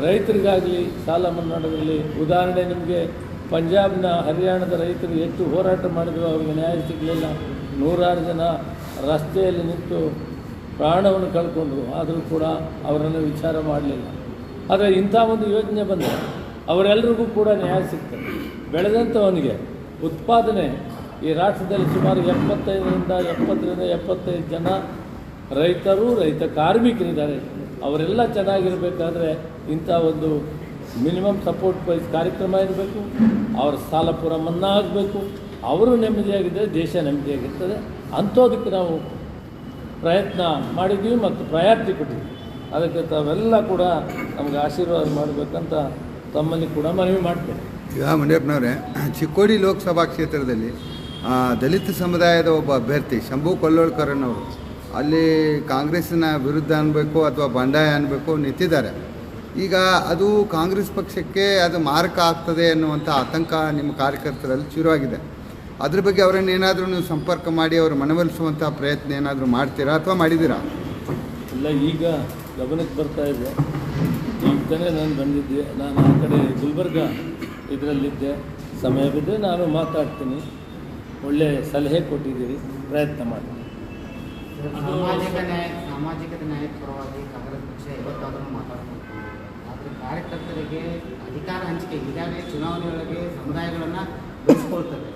ರೈತರಿಗಾಗಲಿ ಸಾಲ ಮನ್ನಾಡೋದ್ರಲ್ಲಿ ಉದಾಹರಣೆ ನಿಮಗೆ ಪಂಜಾಬ್ನ ಹರಿಯಾಣದ ರೈತರು ಎಷ್ಟು ಹೋರಾಟ ಮಾಡಿದ್ರು, ಅವರಿಗೆ ನ್ಯಾಯ ಸಿಗಲಿಲ್ಲ. 100 ಜನ ರಸ್ತೆಯಲ್ಲಿ ನಿಂತು ಪ್ರಾಣವನ್ನು ಕಳ್ಕೊಂಡ್ರು, ಆದರೂ ಕೂಡ ಅವರನ್ನು ವಿಚಾರ ಮಾಡಲಿಲ್ಲ. ಆದರೆ ಇಂಥ ಒಂದು ಯೋಜನೆ ಬಂದರೆ ಅವರೆಲ್ಲರಿಗೂ ಕೂಡ ನ್ಯಾಯ ಸಿಗ್ತದೆ. ಬೆಳೆದಂಥವನಿಗೆ ಉತ್ಪಾದನೆ ಈ ರಾಷ್ಟ್ರದಲ್ಲಿ ಸುಮಾರು 75 ಜನ ರೈತರು, ರೈತ ಕಾರ್ಮಿಕರಿದ್ದಾರೆ. ಅವರೆಲ್ಲ ಚೆನ್ನಾಗಿರಬೇಕಾದ್ರೆ ಇಂಥ ಒಂದು ಮಿನಿಮಮ್ ಸಪೋರ್ಟ್ ಪ್ರೈಸ್ ಕಾರ್ಯಕ್ರಮ ಇರಬೇಕು, ಅವರ ಸಾಲ ಪೂರ ಮನ್ನಾ ಆಗಬೇಕು, ಅವರು ನೆಮ್ಮದಿಯಾಗಿದ್ದರೆ ದೇಶ ನೆಮ್ಮದಿಯಾಗಿರ್ತದೆ. ಅಂಥೋದಕ್ಕೆ ನಾವು ಪ್ರಯತ್ನ ಮಾಡಿದ್ದೀವಿ ಮತ್ತು ಪ್ರಯಾರಿಟಿ ಕೊಟ್ಟಿದ್ದೀವಿ. ಅದಕ್ಕೆ ತಾವೆಲ್ಲ ಕೂಡ ನಮಗೆ ಆಶೀರ್ವಾದ ಮಾಡಬೇಕಂತ ತಮ್ಮಲ್ಲಿ ಕೂಡ ಮನವಿ ಮಾಡ್ತೇನೆ. ಈಗ ಮಂಡ್ಯಪ್ಪನವರೇ, ಚಿಕ್ಕೋಡಿ ಲೋಕಸಭಾ ಕ್ಷೇತ್ರದಲ್ಲಿ ದಲಿತ ಸಮುದಾಯದ ಒಬ್ಬ ಅಭ್ಯರ್ಥಿ ಶಂಭು ಕೊಲ್ಲೋಳ್ಕರನವರು ಅಲ್ಲಿ ಕಾಂಗ್ರೆಸ್ಸಿನ ವಿರುದ್ಧ ಅನ್ಬೇಕು ಅಥವಾ ಬಂಡಾಯ ಅನ್ಬೇಕು ನಿಂತಿದ್ದಾರೆ. ಈಗ ಅದು ಕಾಂಗ್ರೆಸ್ ಪಕ್ಷಕ್ಕೆ ಅದು ಮಾರಕ ಆಗ್ತದೆ ಅನ್ನುವಂಥ ಆತಂಕ ನಿಮ್ಮ ಕಾರ್ಯಕರ್ತರಲ್ಲಿ ಶುರುವಾಗಿದೆ. ಅದ್ರ ಬಗ್ಗೆ ಅವರನ್ನು ಏನಾದರೂ ನೀವು ಸಂಪರ್ಕ ಮಾಡಿ ಅವರು ಮನವೊಲಿಸುವಂಥ ಪ್ರಯತ್ನ ಏನಾದರೂ ಮಾಡ್ತೀರಾ ಅಥವಾ ಮಾಡಿದ್ದೀರಾ? ಇಲ್ಲ, ಈಗ ಗಮನಕ್ಕೆ ಬರ್ತಾ ಇದೆ. ಈಗ ತಾನೇ ನಾನು ಬಂದಿದ್ದೆ, ನಾನು ಆ ಕಡೆ ಗುಲ್ಬರ್ಗ ಇದರಲ್ಲಿದ್ದೆ. ಸಮಯ ಬಿದ್ದರೆ ನಾನು ಮಾತಾಡ್ತೀನಿ. ಒಳ್ಳೆಯ ಸಲಹೆ ಕೊಟ್ಟಿದ್ದೀರಿ, ಪ್ರಯತ್ನ ಮಾಡಿ. ಸಾಮಾಜಿಕ ನ್ಯಾಯದ ಪರವಾಗಿ ಕಾಂಗ್ರೆಸ್ ಪಕ್ಷ ಯಾವತ್ತಾದರೂ ಮಾತಾಡ್ಕೊಂಡು, ಆದರೆ ಕಾರ್ಯಕರ್ತರಿಗೆ ಅಧಿಕಾರ ಹಂಚಿಕೆ ಈಗಾಗಲೇ ಚುನಾವಣೆಯೊಳಗೆ ಸಮುದಾಯಗಳನ್ನು ಬೆಳೆಸ್ಕೊಳ್ತದೆ.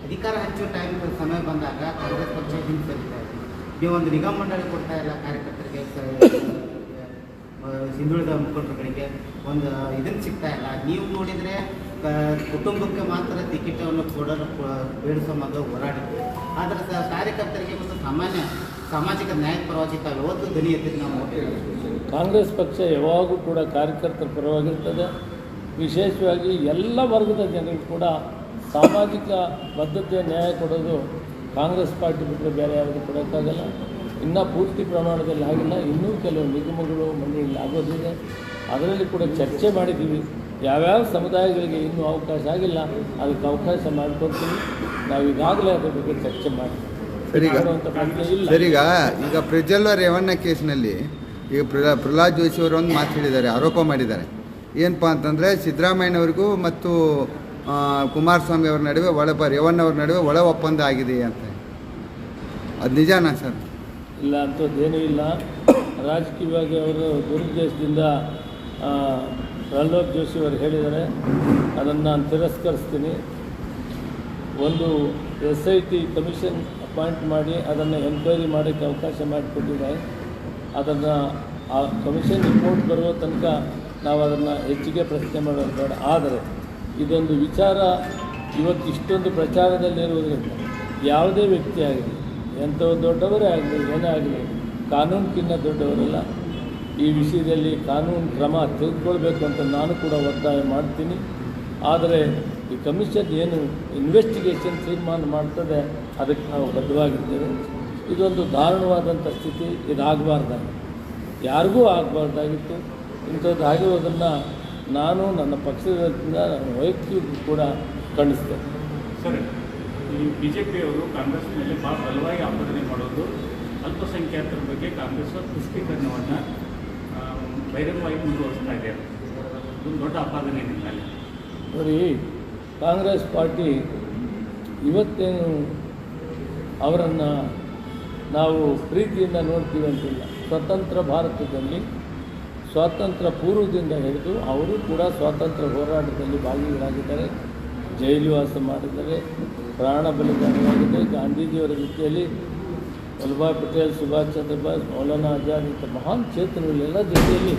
ಅಧಿಕಾರ ಹಂಚುವ ಸಮಯ ಬಂದಾಗ ಕಾಂಗ್ರೆಸ್ ಪಕ್ಷ ಹಿಂಸರಿತಾ ಇದೆ. ನೀವು ಒಂದು ನಿಗಮ ಮಂಡಳಿ ಕೊಡ್ತಾ ಇಲ್ಲ ಕಾರ್ಯಕರ್ತರಿಗೆ, ಹಿಂದುಳಿದ ಮುಖಂಡರುಗಳಿಗೆ ಒಂದು ಇದನ್ನು ಸಿಗ್ತಾ ಇಲ್ಲ. ನೀವು ನೋಡಿದರೆ ಕುಟುಂಬಕ್ಕೆ ಮಾತ್ರ ಟಿಕೆಟನ್ನು ಕೊಡಲು ಬೇಡಿಸೋ ಮೊದಲು ಹೋರಾಡಿದ್ವಿ. ಆದರೆ ಕಾರ್ಯಕರ್ತರಿಗೆ ಮತ್ತು ಸಾಮಾಜಿಕ ನ್ಯಾಯದ ಪರವಾಗಿ ತಾವು ಯಾವತ್ತೂ ಧ್ವನಿ ಎತ್ತಿದ್ದು ನಾವು ನೋಡ್ತೀವಿ. ಕಾಂಗ್ರೆಸ್ ಪಕ್ಷ ಯಾವಾಗೂ ಕೂಡ ಕಾರ್ಯಕರ್ತರ ಪರವಾಗಿರ್ತದೆ. ವಿಶೇಷವಾಗಿ ಎಲ್ಲ ವರ್ಗದ ಜನರಿಗೆ ಕೂಡ ಸಾಮಾಜಿಕ ಬದ್ಧತೆ ನ್ಯಾಯ ಕೊಡೋದು ಕಾಂಗ್ರೆಸ್ ಪಾರ್ಟಿ ಬಿಟ್ಟರೆ ಬೇರೆ ಯಾವುದು ಕೊಡೋಕ್ಕಾಗಲ್ಲ. ಇನ್ನೂ ಪೂರ್ತಿ ಪ್ರಮಾಣದಲ್ಲಿ ಆಗಿಲ್ಲ. ಇನ್ನೂ ಕೆಲವು ನಿಗಮಗಳು ಮಂಡಳಿಯಲ್ಲಿ ಆಗೋದಿದೆ. ಅದರಲ್ಲಿ ಕೂಡ ಚರ್ಚೆ ಮಾಡಿದ್ದೀವಿ. ಯಾವ್ಯಾವ ಸಮುದಾಯಗಳಿಗೆ ಇನ್ನೂ ಅವಕಾಶ ಆಗಿಲ್ಲ, ಅದಕ್ಕೆ ಅವಕಾಶ ಮಾಡಿಕೊಡ್ತೀವಿ. ನಾವು ಈಗಾಗಲೇ ಅದ್ರ ಬಗ್ಗೆ ಚರ್ಚೆ ಮಾಡ್ತೀವಿ. ಸರಿಗ ಈಗ ಪ್ರಜ್ವಲ್ ರೇವಣ್ಣ ಕೇಸ್ನಲ್ಲಿ ಈಗ ಪ್ರಹ್ಲಾದ್ ಜೋಶಿ ಅವರು ಒಂದು ಮಾತು ಹೇಳಿದ್ದಾರೆ, ಆರೋಪ ಮಾಡಿದ್ದಾರೆ. ಏನಪ್ಪ ಅಂತಂದರೆ ಸಿದ್ದರಾಮಯ್ಯನವ್ರಿಗೂ ಮತ್ತು ಕುಮಾರಸ್ವಾಮಿ ಅವ್ರ ನಡುವೆ ರೇವಣ್ಣ ಅವ್ರ ನಡುವೆ ಒಳ ಒಪ್ಪಂದ ಆಗಿದೆ ಅಂತ. ಅದು ನಿಜಾನಾ ಸರ್? ಇಲ್ಲ, ಅಂಥದ್ದೇನೂ ಇಲ್ಲ. ರಾಜಕೀಯವಾಗಿ ಅವರು ದುರುದ್ದೇಶದಿಂದ ಪ್ರಹ್ಲಾದ್ ಜೋಶಿ ಅವರು ಹೇಳಿದ್ದಾರೆ. ಅದನ್ನು ನಾನು ತಿರಸ್ಕರಿಸ್ತೀನಿ. ಒಂದು SIT ಕಮಿಷನ್ ಅಪಾಯಿಂಟ್ ಮಾಡಿ ಅದನ್ನು ಎನ್ಕ್ವೈರಿ ಮಾಡೋಕ್ಕೆ ಅವಕಾಶ ಮಾಡಿಕೊಟ್ಟಿದ್ದಾರೆ. ಅದನ್ನು ಆ ಕಮಿಷನ್ ರಿಪೋರ್ಟ್ ಬರುವ ತನಕ ನಾವು ಅದನ್ನು ಹೆಚ್ಚಿಗೆ ಪ್ರಶ್ನೆ ಮಾಡೋದು ಬೇಡ. ಆದರೆ ಇದೊಂದು ವಿಚಾರ ಇವತ್ತು ಇಷ್ಟೊಂದು ಪ್ರಚಾರದಲ್ಲಿರುವುದರಿಂದ ಯಾವುದೇ ವ್ಯಕ್ತಿ ಆಗಲಿ, ಎಂಥ ದೊಡ್ಡವರೇ ಆಗಲಿ, ಏನೇ ಆಗಲಿ, ಕಾನೂನಿಗಿನ್ನ ದೊಡ್ಡವರಲ್ಲ. ಈ ವಿಷಯದಲ್ಲಿ ಕಾನೂನು ಕ್ರಮ ತೆಗೆದುಕೊಳ್ಬೇಕು ಅಂತ ನಾನು ಕೂಡ ಒತ್ತಾಯ ಮಾಡ್ತೀನಿ. ಆದರೆ ಈ ಕಮಿಷನ್ ಏನು ಇನ್ವೆಸ್ಟಿಗೇಷನ್ ತೀರ್ಮಾನ ಮಾಡ್ತದೆ ಅದಕ್ಕೆ ನಾವು ಬದ್ಧವಾಗಿದ್ದೇವೆ. ಇದೊಂದು ದಾರುಣವಾದಂಥ ಸ್ಥಿತಿ, ಇದಾಗಬಾರ್ದಾಗಿತ್ತು, ಯಾರಿಗೂ ಆಗಬಾರ್ದಾಗಿತ್ತು. ಇಂಥದ್ದು ಆಗಿರೋದನ್ನು ನಾನು ನನ್ನ ಪಕ್ಷದಿಂದ ನನ್ನ ವೈಯಕ್ತಿಕ ಕೂಡ ಖಂಡಿಸ್ತೇನೆ. ಸರ್, ಈ BJPಯವರು ಕಾಂಗ್ರೆಸ್ ಮೇಲೆ ಭಾಳ ಬಲವಾಗಿ ಆಪಾದನೆ ಮಾಡೋದು, ಅಲ್ಪಸಂಖ್ಯಾತರ ಬಗ್ಗೆ ಕಾಂಗ್ರೆಸ್ ತುಷ್ಟೀಕರಣವನ್ನು ಬಹಿರಂಗವಾಗಿ ಮುಂದುವರಿಸ್ತಾ ಇದೆ. ಒಂದು ದೊಡ್ಡ ಆಪಾದನೆ ಏನಿಲ್ಲ. ನೋಡಿ, ಕಾಂಗ್ರೆಸ್ ಪಾರ್ಟಿ ಇವತ್ತೇನು ಅವರನ್ನು ನಾವು ಪ್ರೀತಿಯಿಂದ ನೋಡ್ತೀವಿ ಅಂತಿಲ್ಲ. ಸ್ವತಂತ್ರ ಭಾರತದಲ್ಲಿ ಸ್ವಾತಂತ್ರ್ಯ ಪೂರ್ವದಿಂದ ಹಿಡಿದು ಅವರು ಕೂಡ ಸ್ವಾತಂತ್ರ್ಯ ಹೋರಾಟದಲ್ಲಿ ಭಾಗಿಗಳಾಗಿದ್ದಾರೆ. ಜೈಲುವಾಸ ಮಾಡಿದ್ದಾರೆ, ಪ್ರಾಣ ಬಲಿದಾನವಾಗಿದೆ. ಗಾಂಧೀಜಿಯವರ ಜೊತೆಯಲ್ಲಿ ವಲ್ಲಭಾಯ್ ಪಟೇಲ್, ಸುಭಾಷ್ ಚಂದ್ರ ಬೋಸ್, ಮೌಲಾನಾ ಆಜಾದ್ ಇಂಥ ಮಹಾನ್ ಚೇತನಗಳೆಲ್ಲ ಜೊತೆಯಲ್ಲಿ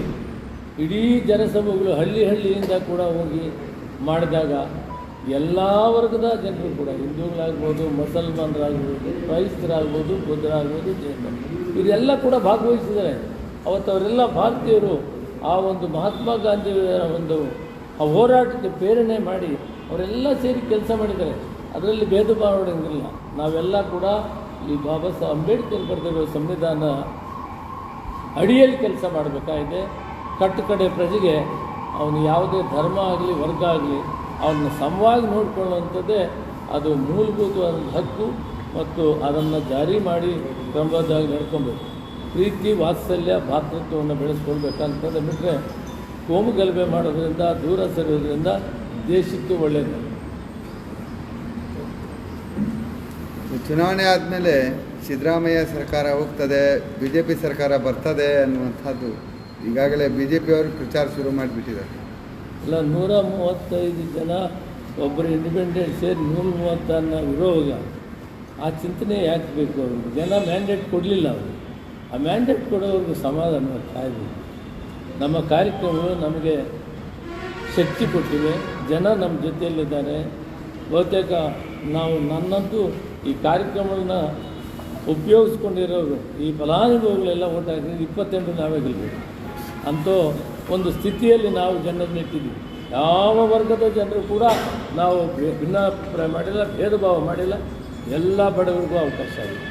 ಇಡೀ ಜನಸಭೆಗಳು ಹಳ್ಳಿಯಿಂದ ಕೂಡ ಹೋಗಿ ಮಾಡಿದಾಗ ಎಲ್ಲ ವರ್ಗದ ಜನರು ಕೂಡ, ಹಿಂದೂಗಳಾಗ್ಬೋದು, ಮುಸಲ್ಮಾನರಾಗ್ಬೋದು, ಕ್ರೈಸ್ತರಾಗ್ಬೋದು, ಬುದ್ಧರಾಗ್ಬೋದು, ಜೈನರು, ಇವರೆಲ್ಲ ಕೂಡ ಭಾಗವಹಿಸಿದ್ದಾರೆ. ಅವತ್ತು ಅವರೆಲ್ಲ ಭಾರತೀಯರು ಆ ಒಂದು ಮಹಾತ್ಮ ಗಾಂಧಿಯವರ ಒಂದು ಆ ಹೋರಾಟಕ್ಕೆ ಪ್ರೇರಣೆ ಮಾಡಿ ಅವರೆಲ್ಲ ಸೇರಿ ಕೆಲಸ ಮಾಡಿದ್ದಾರೆ. ಅದರಲ್ಲಿ ಭೇದ ಭಾವ ಮಾಡೋಂಗಿಲ್ಲ. ನಾವೆಲ್ಲ ಕೂಡ ಈ ಬಾಬಾ ಸಾಹೇಬ್ ಅಂಬೇಡ್ಕರ್ ಬರೆದಿರೋ ಸಂವಿಧಾನ ಅಡಿಯಲ್ಲಿ ಕೆಲಸ ಮಾಡಬೇಕಾಗಿದೆ. ಕಟ್ಟಕಡೆ ಪ್ರಜೆಗೆ ಅವನು ಯಾವುದೇ ಧರ್ಮ ಆಗಲಿ ವರ್ಗ ಆಗಲಿ ಅವನ್ನ ಸಮವಾಗಿ ನೋಡಿಕೊಳ್ಳುವಂಥದ್ದೇ ಅದು ಮೂಲಭೂತವಾದ ಹಕ್ಕು. ಮತ್ತು ಅದನ್ನು ಜಾರಿ ಮಾಡಿ ಕ್ರಮಬದ್ಧವಾಗಿ ನಡ್ಕೊಬೇಕು. ಪ್ರೀತಿ, ವಾತ್ಸಲ್ಯ, ಭಾತೃತ್ವವನ್ನು ಬೆಳೆಸ್ಕೊಳ್ಬೇಕಂತಂದು ಬಿಟ್ಟರೆ ಕೋಮು ಗಲಭೆ ಮಾಡೋದ್ರಿಂದ, ದೂರ ಸರಿಯೋದ್ರಿಂದ ದೇಶಕ್ಕೆ ಒಳ್ಳೆಯದು. ಚುನಾವಣೆ ಆದಮೇಲೆ ಸಿದ್ದರಾಮಯ್ಯ ಸರ್ಕಾರ ಹೋಗ್ತದೆ, BJP ಸರ್ಕಾರ ಬರ್ತದೆ ಅನ್ನುವಂಥದ್ದು ಈಗಾಗಲೇ BJPಯವರು ಪ್ರಚಾರ ಶುರು ಮಾಡಿಬಿಟ್ಟಿದ್ದಾರೆ. ಇಲ್ಲ, 135 ಜನ ಒಬ್ಬರು ಇಂಡಿಪೆಂಡೆಂಟ್ ಸೇರಿ 130 ವಿರೋಧ. ಆ ಚಿಂತನೆ ಯಾಕೆ ಬೇಕು? ಅವ್ರಿಗೆ ಜನ ಮ್ಯಾಂಡೇಟ್ ಕೊಡಲಿಲ್ಲ. ಅವರು ಆ ಮ್ಯಾಂಡೇಟ್ ಕೊಡೋವ್ರಿಗೆ ಸಮಾಧಾನ ಕಾಯ್ಬೇಕು. ನಮ್ಮ ಕಾರ್ಯಕ್ರಮಗಳು ನಮಗೆ ಶಕ್ತಿ ಕೊಟ್ಟಿವೆ. ಜನ ನಮ್ಮ ಜೊತೆಯಲ್ಲಿದ್ದಾರೆ. ಬಹುತೇಕ ನಾವು ನನ್ನಂತೂ ಈ ಕಾರ್ಯಕ್ರಮಗಳನ್ನ ಉಪಯೋಗಿಸ್ಕೊಂಡಿರೋರು ಈ ಫಲಾನುಭವಿಗಳೆಲ್ಲ ಓಟ್ ಹಾಕಿದ್ರೆ 28 ನಾವೇ ಗೆಲ್ಲಬೇಕು ಅಂತೂ ಒಂದು ಸ್ಥಿತಿಯಲ್ಲಿ ನಾವು ಜನರನ್ನ ಇಟ್ಟಿದ್ದೀವಿ. ಯಾವ ವರ್ಗದ ಜನರು ಕೂಡ ನಾವು ಭಿನ್ನಾಭಿಪ್ರಾಯ ಮಾಡಿಲ್ಲ, ಭೇದ ಭಾವ ಮಾಡಿಲ್ಲ. ಎಲ್ಲ ಬಡವರಿಗೂ ಅವಕಾಶ ಆಗಿದೆ.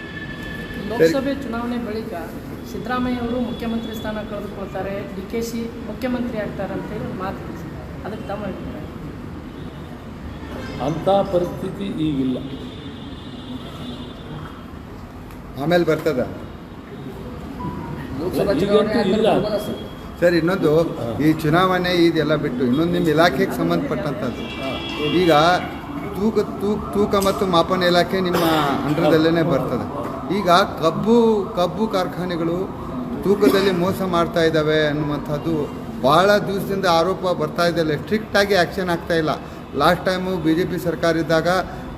ಲೋಕಸಭೆ ಚುನಾವಣೆ ಬಳಿಕ ಸಿದ್ದರಾಮಯ್ಯ ಅವರು ಮುಖ್ಯಮಂತ್ರಿ ಸ್ಥಾನ ಕಳೆದುಕೊಳ್ತಾರೆ, DKC ಮುಖ್ಯಮಂತ್ರಿ ಆಗ್ತಾರೆ ಅಂತೇಳಿ ಮಾತು, ಅದಕ್ಕೆ ತಮ್ಮ ಅಭಿಪ್ರಾಯ? ಅಂಥ ಪರಿಸ್ಥಿತಿ ಈಗಿಲ್ಲ. ಆಮೇಲೆ ಬರ್ತದ ಈಗಂತೂ ಇಲ್ಲ. ಸರ್, ಇನ್ನೊಂದು ಈ ಚುನಾವಣೆ ಇದೆಲ್ಲ ಬಿಟ್ಟು ಇನ್ನೊಂದು ನಿಮ್ಮ ಇಲಾಖೆಗೆ ಸಂಬಂಧಪಟ್ಟಂಥದ್ದು. ಈಗ ತೂಕ ಮತ್ತು ಮಾಪನ ಇಲಾಖೆ ನಿಮ್ಮ ಅಂಡರ್ದಲ್ಲೇ ಬರ್ತದೆ. ಈಗ ಕಬ್ಬು ಕಾರ್ಖಾನೆಗಳು ತೂಕದಲ್ಲಿ ಮೋಸ ಮಾಡ್ತಾ ಇದ್ದಾವೆ ಅನ್ನುವಂಥದ್ದು ಭಾಳ ದಿವಸದಿಂದ ಆರೋಪ ಬರ್ತಾ ಇದೆಯಲ್ಲ, ಸ್ಟ್ರಿಕ್ಟಾಗಿ ಆ್ಯಕ್ಷನ್ ಆಗ್ತಾ ಇಲ್ಲ. ಲಾಸ್ಟ್ ಟೈಮು BJP ಸರ್ಕಾರ ಇದ್ದಾಗ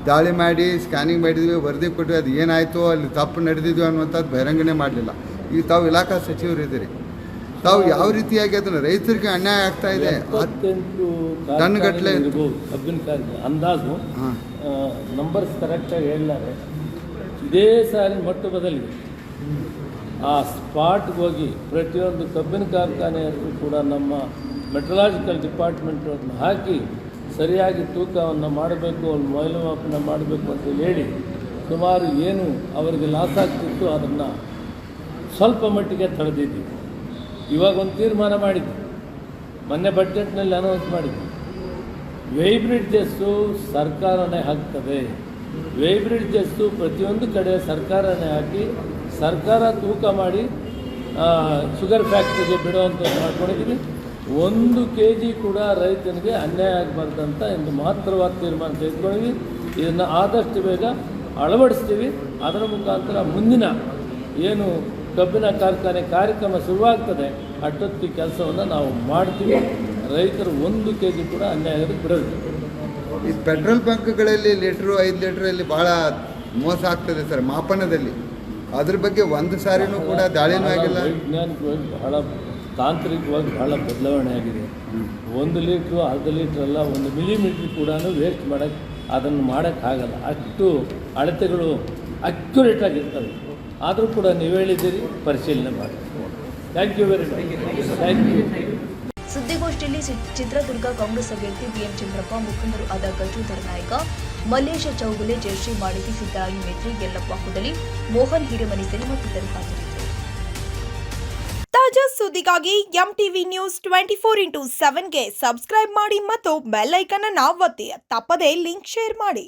ದಾಳಿ ಮಾಡಿ ಸ್ಕ್ಯಾನಿಂಗ್ ಮಾಡಿದ್ವಿ, ವರದಿ ಕೊಟ್ವಿ, ಅದು ಏನಾಯಿತು, ಅಲ್ಲಿ ತಪ್ಪು ನಡೆದಿದ್ವಿ ಅನ್ನುವಂಥದ್ದು ಬಹಿರಂಗನೆ ಮಾಡಲಿಲ್ಲ. ಈಗ ತಾವು ಇಲಾಖಾ ಸಚಿವರು ಇದ್ದೀರಿ, ತಾವು ಯಾವ ರೀತಿಯಾಗಿ ಅದನ್ನು ರೈತರಿಗೆ ಅನ್ಯಾಯ ಆಗ್ತಾ ಇದೆ, 78 ಟನ್ಗಟ್ಟಲೆ ಇರ್ಬೋದು ಕಬ್ಬಿನ ಕಾರ್ಖಾನೆ ಅಂದಾಜು. ನಂಬರ್ಸ್ ಕರೆಕ್ಟಾಗಿ ಹೇಳಿದ್ದಾರೆ. ಇದೇ ಸಾರಿ ಮೊಟ್ಟ ಬದಲಿಗೆ ಆ ಸ್ಪಾಟ್ಗೆ ಹೋಗಿ ಪ್ರತಿಯೊಂದು ಕಬ್ಬಿನ ಕಾರ್ಖಾನೆಯಲ್ಲೂ ಕೂಡ ನಮ್ಮ ಮೆಟ್ರಲಾಜಿಕಲ್ ಡಿಪಾರ್ಟ್ಮೆಂಟನ್ನು ಹಾಕಿ ಸರಿಯಾಗಿ ತೂಕವನ್ನು ಮಾಡಬೇಕು, ಅಲ್ಲಿ ಮೌಲ್ಯಮಾಪನ ಮಾಡಬೇಕು ಅಂತ ಹೇಳಿ ಸುಮಾರು ಏನು ಅವರಿಗೆ ಲಾಸ್ ಆಗ್ತಿತ್ತು ಅದನ್ನು ಸ್ವಲ್ಪ ಮಟ್ಟಿಗೆ ತಡೆದಿದ್ವಿ. ಇವಾಗ ಒಂದು ತೀರ್ಮಾನ ಮಾಡಿದ್ವಿ, ಮೊನ್ನೆ ಬಡ್ಜೆಟ್ನಲ್ಲಿ ಅನೌನ್ಸ್ ಮಾಡಿದ್ವಿ. ವೇಬ್ರಿಡ್ಜಸ್ಸು ಸರ್ಕಾರನೇ ಹಾಕ್ತದೆ. ವೇಬ್ರಿಡ್ಜಸ್ಸು ಪ್ರತಿಯೊಂದು ಕಡೆ ಸರ್ಕಾರನೇ ಹಾಕಿ ಸರ್ಕಾರ ತೂಕ ಮಾಡಿ ಶುಗರ್ ಫ್ಯಾಕ್ಟ್ರಿಗೆ ಬಿಡುವಂಥ ಮಾಡ್ಕೊಂಡಿದ್ದೀವಿ. 1 kg ಕೂಡ ರೈತನಿಗೆ ಅನ್ಯಾಯ ಆಗಬಾರ್ದಂತ ಒಂದು ಮಹತ್ತರವಾದ ತೀರ್ಮಾನ ತೆಗೆದುಕೊಂಡಿದ್ವಿ. ಇದನ್ನು ಆದಷ್ಟು ಬೇಗ ಅಳವಡಿಸ್ತೀವಿ. ಅದರ ಮುಖಾಂತರ ಮುಂದಿನ ಏನು ಕಬ್ಬಿನ ಕಾರ್ಖಾನೆ ಕಾರ್ಯಕ್ರಮ ಶುರುವಾಗ್ತದೆ ಅಷ್ಟೊತ್ತಿಗೆ ಕೆಲಸವನ್ನು ನಾವು ಮಾಡ್ತೀವಿ. ರೈತರು 1 kg ಕೂಡ ಅನ್ಯಾಯ ಬಿಡೋದು. ಈ ಪೆಟ್ರೋಲ್ ಬಂಕ್ಗಳಲ್ಲಿ 5 ಲೀಟ್ರಲ್ಲಿ ಭಾಳ ಮೋಸ ಆಗ್ತದೆ ಸರ್ ಮಾಪನದಲ್ಲಿ. ಅದ್ರ ಬಗ್ಗೆ ಒಂದು ಸಾರಿನೂ ಕೂಡ ದಾಳಿನೂ ಆಗಿಲ್ಲ. ವೈಜ್ಞಾನಿಕವಾಗಿ ಬಹಳ ತಾಂತ್ರಿಕವಾಗಿ ಬಹಳ ಬದಲಾವಣೆ ಆಗಿದೆ. 1 ಲೀಟ್ರು, ಅರ್ಧ ಲೀಟ್ರ್ ಅಲ್ಲ, 1 ಮಿಲಿಮೀಟ್ರ್ ಕೂಡ ವೇಸ್ಟ್ ಅದನ್ನು ಮಾಡೋಕ್ಕಾಗಲ್ಲ. ಅಷ್ಟು ಅಳತೆಗಳು ಅಕ್ಯುರೇಟ್ ಆಗಿರ್ತವೆ. ಆದರೂ ಕೂಡ ನೀವು ಹೇಳಿದ್ದೀರಿ, ಪರಿಶೀಲನೆ ಮಾಡಿ. Thank you very much. Thank you. ಸುದ್ದಿಗೋಷ್ಠಿಯಲ್ಲಿ ಚಿತ್ರದುರ್ಗ ಕಾಂಗ್ರೆಸ್ ಅಭ್ಯರ್ಥಿ ಬಿಎಂ ಚಂದ್ರಪ್ಪ, ಮುಖಂಡರು ಆದ ಗಜೋಧರ ನಾಯಕ, ಮಲ್ಲೇಶ ಚೌಗುಲೆ, ಜಯಶ್ರೀ ಮಾಳಿತಿ, ಸಿದ್ದರಾಯಿ ಮೇತ್ರಿ, ಯಲ್ಲಪ್ಪ ಹುಡಲಿ, ಮೋಹನ್ ಹಿರೇಮನಿ ಮತ್ತಿತರರು ಹಾಜರಿದ್ದರು. ತಾಜಾ ಸುದ್ದಿಗಾಗಿ MTV ನ್ಯೂಸ್ 24/7ಗೆ ಸಬ್ಸ್ಕ್ರೈಬ್ ಮಾಡಿ ಮತ್ತು ಬೆಲ್ ಐಕಾನ್ ಅನ್ನು ಒತ್ತಿ. ತಪ್ಪದೇ ಲಿಂಕ್ ಶೇರ್ ಮಾಡಿ.